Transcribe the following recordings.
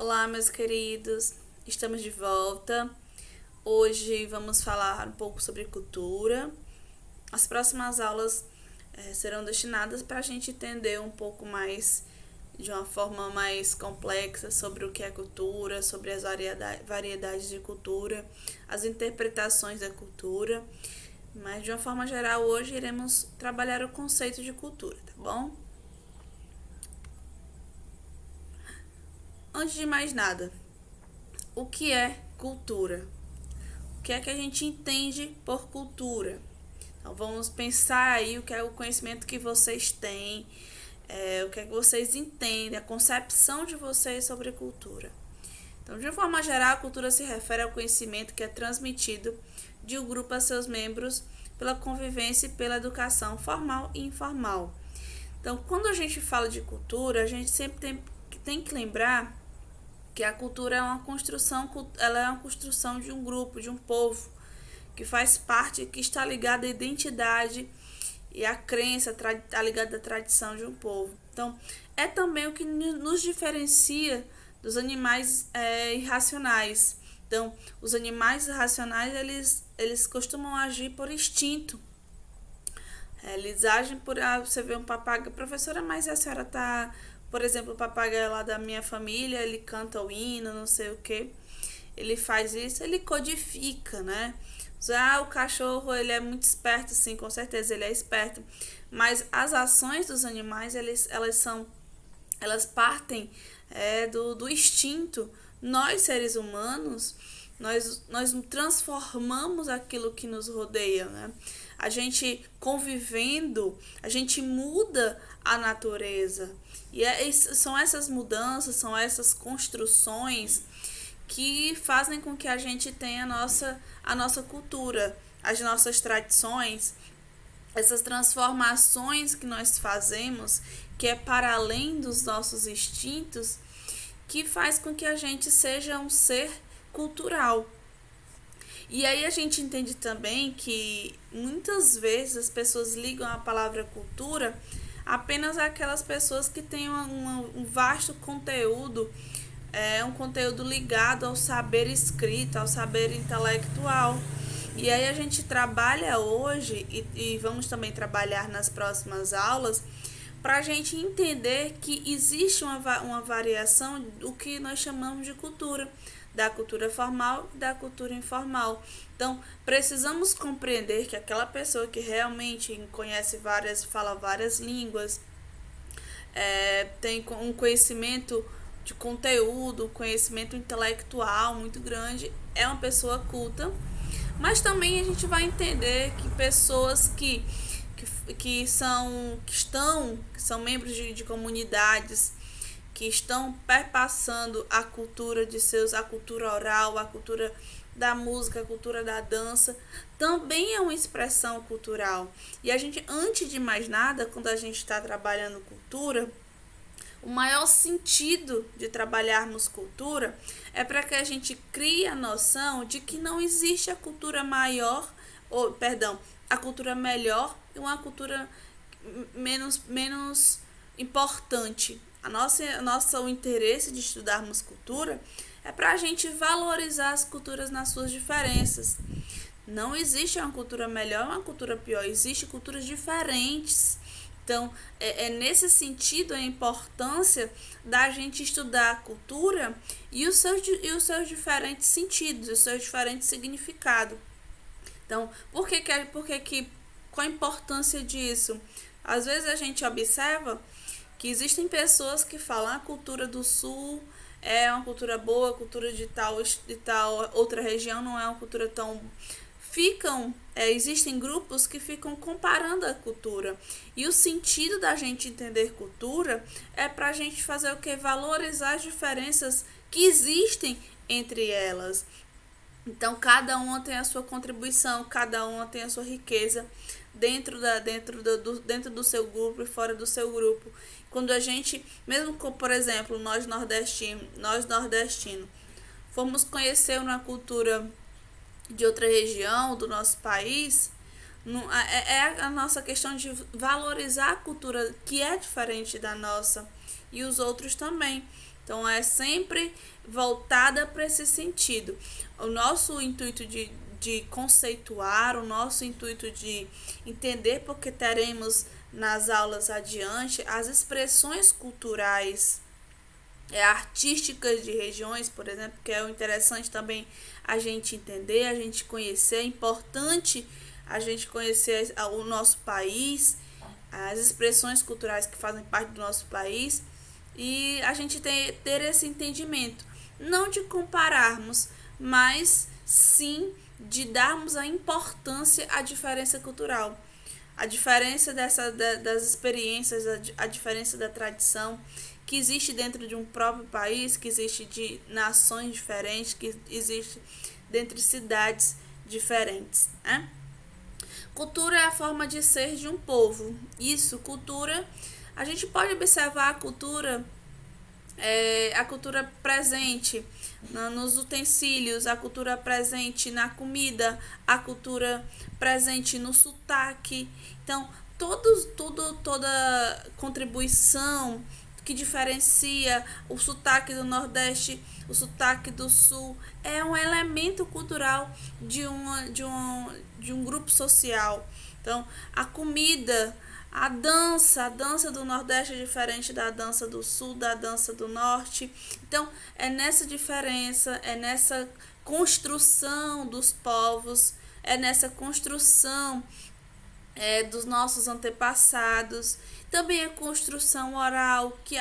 Olá, meus queridos, estamos de volta. Hoje vamos falar um pouco sobre cultura. As próximas aulas serão destinadas para a gente entender um pouco mais, de uma forma mais complexa, sobre o que é cultura, sobre as variedades de cultura, as interpretações da cultura. Mas, de uma forma geral, hoje iremos trabalhar o conceito de cultura, tá bom? Antes de mais nada, o que é cultura? O que é que a gente entende por cultura? Então vamos pensar aí o que é o conhecimento que vocês têm, o que é que vocês entendem, a concepção de vocês sobre cultura. Então, de uma forma geral, a cultura se refere ao conhecimento que é transmitido de um grupo a seus membros pela convivência e pela educação formal e informal. Então, quando a gente fala de cultura, a gente sempre tem que lembrar que a cultura é uma construção de um grupo, de um povo, que faz parte, que está ligada à identidade e à crença, está ligada à tradição de um povo. Então, é também o que nos diferencia dos animais irracionais. Então, os animais irracionais, eles costumam agir por instinto. Eles agem por... você vê um papagaio... Professora, mas a senhora tá... Por exemplo, o papagaio lá da minha família, ele canta o hino, não sei o que. Ele faz isso, ele codifica, né? O cachorro, ele é muito esperto, sim, com certeza, ele é esperto. Mas as ações dos animais, elas partem do instinto. Nós, seres humanos, nós transformamos aquilo que nos rodeia, né? A gente convivendo, a gente muda a natureza. São essas mudanças, são essas construções que fazem com que a gente tenha a nossa cultura, as nossas tradições, essas transformações que nós fazemos, que é para além dos nossos instintos, que faz com que a gente seja um ser cultural. E aí a gente entende também que muitas vezes as pessoas ligam a palavra cultura apenas àquelas pessoas que têm um vasto conteúdo, um conteúdo ligado ao saber escrito, ao saber intelectual. E aí a gente trabalha hoje, e vamos também trabalhar nas próximas aulas, para a gente entender que existe uma variação do que nós chamamos de cultura, da cultura formal e da cultura informal. Então, precisamos compreender que aquela pessoa que realmente fala várias línguas, tem um conhecimento de conteúdo, um conhecimento intelectual muito grande, é uma pessoa culta. Mas também a gente vai entender que pessoas que são membros de comunidades, que estão perpassando a cultura a cultura oral, a cultura da música, a cultura da dança, também é uma expressão cultural. E a gente, antes de mais nada, quando a gente está trabalhando cultura, o maior sentido de trabalharmos cultura é para que a gente crie a noção de que não existe a cultura a cultura melhor e uma cultura menos importante. O interesse de estudarmos cultura é para a gente valorizar as culturas nas suas diferenças. Não existe uma cultura melhor, uma cultura pior, existem culturas diferentes. Então, é nesse sentido a importância da gente estudar a cultura e os seus diferentes sentidos, os seus diferentes significados. Então, qual a importância disso? Às vezes a gente observa que existem pessoas que falam a cultura do sul é uma cultura boa, a cultura de tal outra região não é uma cultura tão... Existem grupos que ficam comparando a cultura. E o sentido da gente entender cultura é para a gente fazer o que? Valorizar as diferenças que existem entre elas. Então, cada uma tem a sua contribuição, cada uma tem a sua riqueza dentro do seu grupo e fora do seu grupo. Quando a gente, mesmo por exemplo, nós nordestinos, formos conhecer uma cultura de outra região do nosso país, a nossa questão de valorizar a cultura que é diferente da nossa e os outros também. Então é sempre voltada para esse sentido. O nosso intuito de conceituar, o nosso intuito de entender, porque teremos nas aulas adiante as expressões culturais, artísticas de regiões, por exemplo, que é o interessante também a gente entender, a gente conhecer, é importante a gente conhecer o nosso país, as expressões culturais que fazem parte do nosso país e a gente ter esse entendimento, não de compararmos, mas sim de darmos a importância à diferença cultural, a diferença das experiências, a diferença da tradição que existe dentro de um próprio país, que existe de nações diferentes, que existe dentro de cidades diferentes, né? Cultura é a forma de ser de um povo. Isso, cultura, a gente pode observar a cultura presente nos utensílios, a cultura presente na comida, a cultura presente no sotaque. Então, toda contribuição que diferencia o sotaque do Nordeste, o sotaque do Sul, é um elemento cultural de um grupo social. Então, a comida, a dança do Nordeste é diferente da dança do Sul, da dança do Norte. Então, é nessa diferença, é nessa construção dos povos, é nessa construção dos nossos antepassados, também a construção oral, que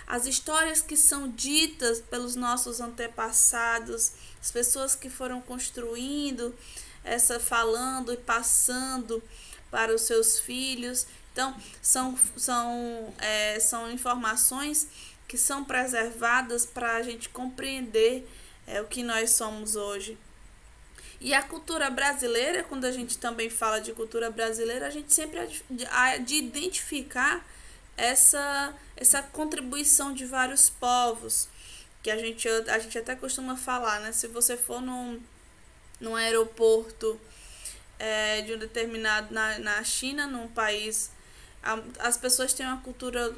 as histórias que são ditas pelos nossos antepassados, as pessoas que foram construindo falando e passando para os seus filhos. Então, são informações que são preservadas para a gente compreender o que nós somos hoje. E a cultura brasileira, quando a gente também fala de cultura brasileira, a gente sempre há de identificar essa contribuição de vários povos, que a gente até costuma falar, né? Se você for num aeroporto de um determinado, na China, num país, as pessoas têm uma cultura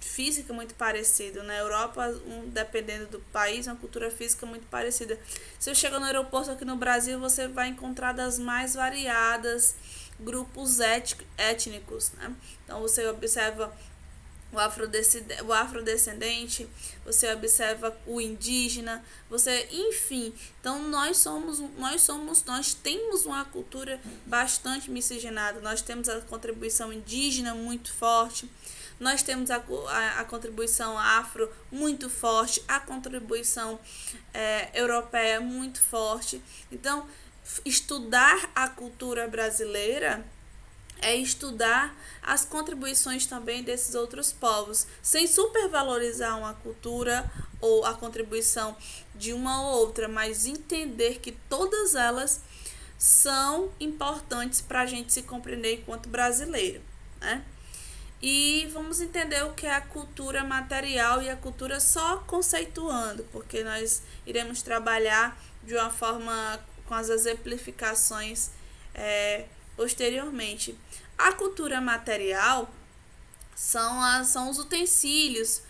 física muito parecida. Na Europa, dependendo do país, uma cultura física muito parecida. Se você chega no aeroporto aqui no Brasil, você vai encontrar das mais variadas grupos étnicos, né? Então você observa o afrodescendente, você observa o indígena, enfim, então nós temos uma cultura bastante miscigenada, nós temos a contribuição indígena muito forte, nós temos a contribuição afro muito forte, a contribuição europeia muito forte. Então, estudar a cultura brasileira é estudar as contribuições também desses outros povos, sem supervalorizar uma cultura ou a contribuição de uma ou outra, mas entender que todas elas são importantes para a gente se compreender enquanto brasileiro, né? E vamos entender o que é a cultura material e a cultura só conceituando, porque nós iremos trabalhar de uma forma com as exemplificações posteriormente. A cultura material são os utensílios,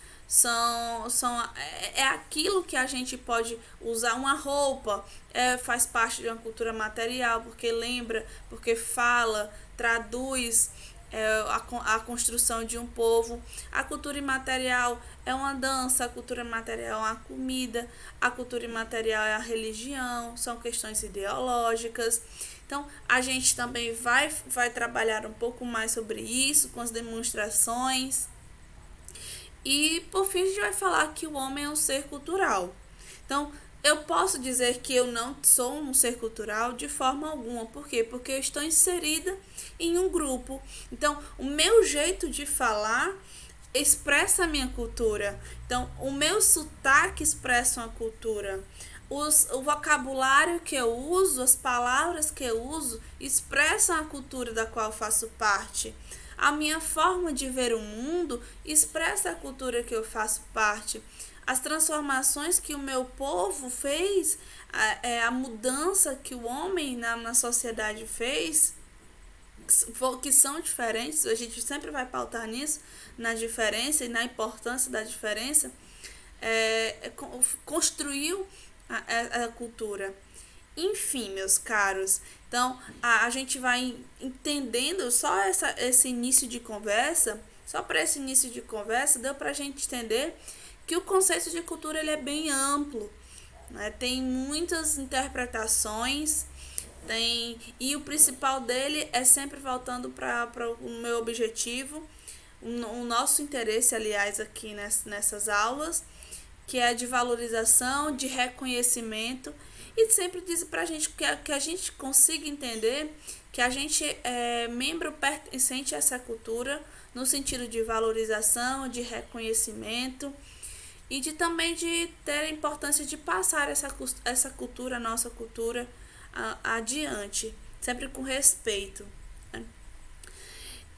é aquilo que a gente pode usar. Uma roupa faz parte de uma cultura material, porque lembra, porque fala, traduz a construção de um povo. A cultura imaterial é uma dança, a cultura imaterial é uma comida, a cultura imaterial é a religião, são questões ideológicas. Então, a gente também vai trabalhar um pouco mais sobre isso, com as demonstrações. E, por fim, a gente vai falar que o homem é um ser cultural. Então, eu posso dizer que eu não sou um ser cultural de forma alguma. Por quê? Porque eu estou inserida em um grupo. Então, o meu jeito de falar expressa a minha cultura. Então, o meu sotaque expressa uma cultura. O vocabulário que eu uso, as palavras que eu uso, expressam a cultura da qual faço parte. A minha forma de ver o mundo expressa a cultura que eu faço parte. As transformações que o meu povo fez, a mudança que o homem na sociedade fez, que são diferentes, a gente sempre vai pautar nisso, na diferença e na importância da diferença, construiu a cultura. Enfim, meus caros, então a gente vai entendendo só esse início de conversa, só para esse início de conversa, deu para a gente entender que o conceito de cultura ele é bem amplo, né? Tem muitas interpretações, e o principal dele é sempre voltando para o meu objetivo, o nosso interesse, aliás, aqui nessas aulas, que é de valorização, de reconhecimento, e sempre diz pra gente que a gente consiga entender que a gente é membro pertencente a essa cultura, no sentido de valorização, de reconhecimento, e também de ter a importância de passar essa cultura, nossa cultura, adiante, sempre com respeito.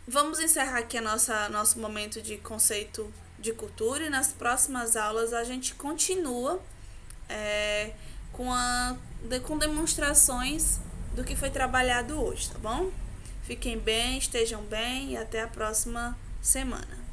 Vamos encerrar aqui nosso momento de conceito de cultura, e nas próximas aulas a gente continua com demonstrações do que foi trabalhado hoje, tá bom? Fiquem bem, estejam bem e até a próxima semana.